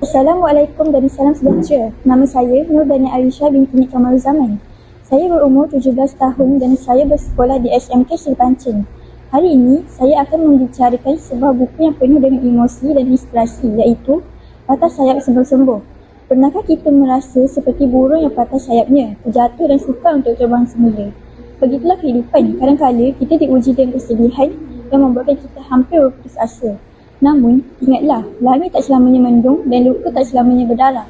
Assalamualaikum dan salam sejahtera. Nama saya Nur Dania Alisha binti Nik Kamaruzaman. Saya berumur 17 tahun dan saya bersekolah di SMK Sri Pancing. Hari ini, saya akan membicarakan sebuah buku yang penuh dengan emosi dan inspirasi, iaitu Patah Sayap Sebelum Sembuh. Pernahkah kita merasa seperti burung yang patah sayapnya, terjatuh dan sukar untuk terbang semula? Begitulah kehidupan. Kadang-kadang kita diuji dengan kesedihan yang membuatkan kita hampir berputus asa. Namun, ingatlah, langit tak selamanya mendung dan luka tak selamanya berdarah.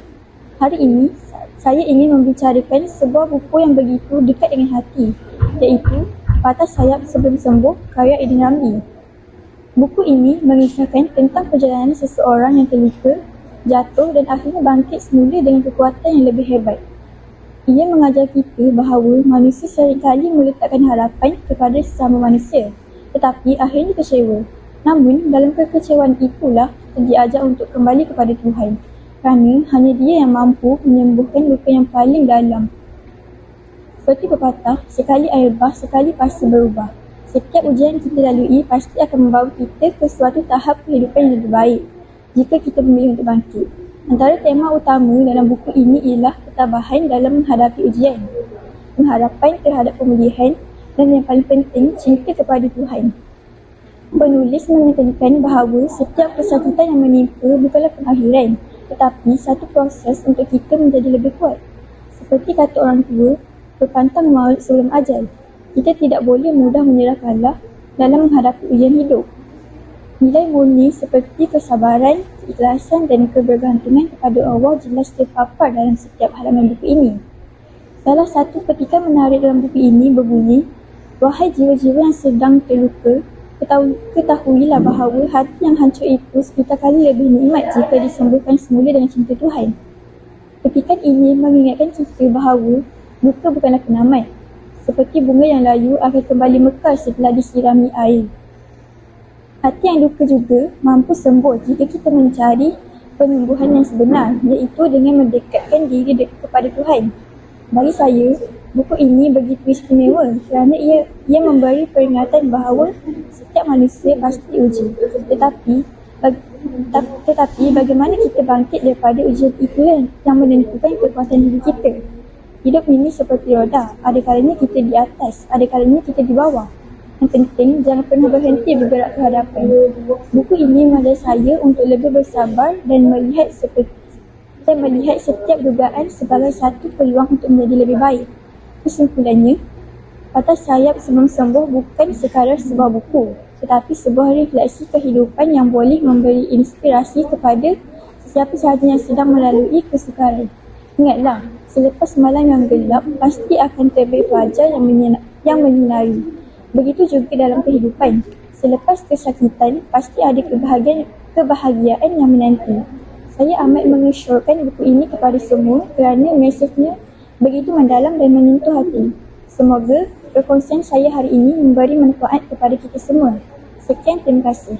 Hari ini, saya ingin membicarakan sebuah buku yang begitu dekat dengan hati, iaitu Patah Sayap Sebelum Sembuh, karya Aidin Ramli. Buku ini mengisahkan tentang perjalanan seseorang yang terluka, jatuh dan akhirnya bangkit semula dengan kekuatan yang lebih hebat. Ia mengajar kita bahawa manusia seringkali meletakkan harapan kepada sesama manusia, tetapi akhirnya kecewa. Namun, dalam kekecewaan itulah kita diajar untuk kembali kepada Tuhan, kerana hanya Dia yang mampu menyembuhkan luka yang paling dalam. Seperti pepatah, sekali air bah, sekali pasti berubah. Setiap ujian kita lalui pasti akan membawa kita ke suatu tahap kehidupan yang lebih baik jika kita memilih untuk bangkit. Antara tema utama dalam buku ini ialah ketabahan dalam menghadapi ujian, pengharapan terhadap pemulihan, dan yang paling penting, cinta kepada Tuhan. Penulis menekankan bahawa setiap kesakitan yang menimpa bukanlah pengakhiran, tetapi satu proses untuk kita menjadi lebih kuat. Seperti kata orang tua, berpantang maut sebelum ajal. Kita tidak boleh mudah menyerah kalah dalam menghadapi ujian hidup. Nilai murni seperti kesabaran, keikhlasan dan kebergantungan kepada Allah jelas terpapar dalam setiap halaman buku ini. Salah satu petikan menarik dalam buku ini berbunyi, "Wahai jiwa-jiwa yang sedang terluka, ketahuilah bahawa hati yang hancur itu sejuta kali lebih nikmat jika disembuhkan semula dengan cinta Tuhan." Petikan ini mengingatkan kita bahawa luka bukanlah penamat. Seperti bunga yang layu akan kembali mekar setelah disirami air. Hati yang luka juga mampu sembuh jika kita mencari penyembuhan yang sebenar, iaitu dengan mendekatkan diri kepada Tuhan. Bagi saya, buku ini begitu istimewa kerana ia memberi peringatan bahawa setiap manusia pasti diuji. Tetapi bagaimana kita bangkit daripada ujian itu yang menentukan kekuatan diri kita. Hidup ini seperti roda, ada kalanya kita di atas, ada kalanya kita di bawah. Yang penting, jangan pernah berhenti bergerak ke hadapan. Buku ini mengajar saya untuk lebih bersabar dan melihat setiap dugaan sebagai satu peluang untuk menjadi lebih baik. Kesimpulannya, Patah Sayap Sebelum Sembuh bukan sekadar sebuah buku, tetapi sebuah refleksi kehidupan yang boleh memberi inspirasi kepada sesiapa sahaja yang sedang melalui kesukaran. Ingatlah, selepas malam yang gelap, pasti akan terbit fajar yang menyinari. Begitu juga dalam kehidupan. Selepas kesakitan, pasti ada kebahagiaan yang menanti. Saya amat mengesyorkan buku ini kepada semua kerana mesejnya begitu mendalam dan menyentuh hati. Semoga perkongsian saya hari ini memberi manfaat kepada kita semua. Sekian, terima kasih.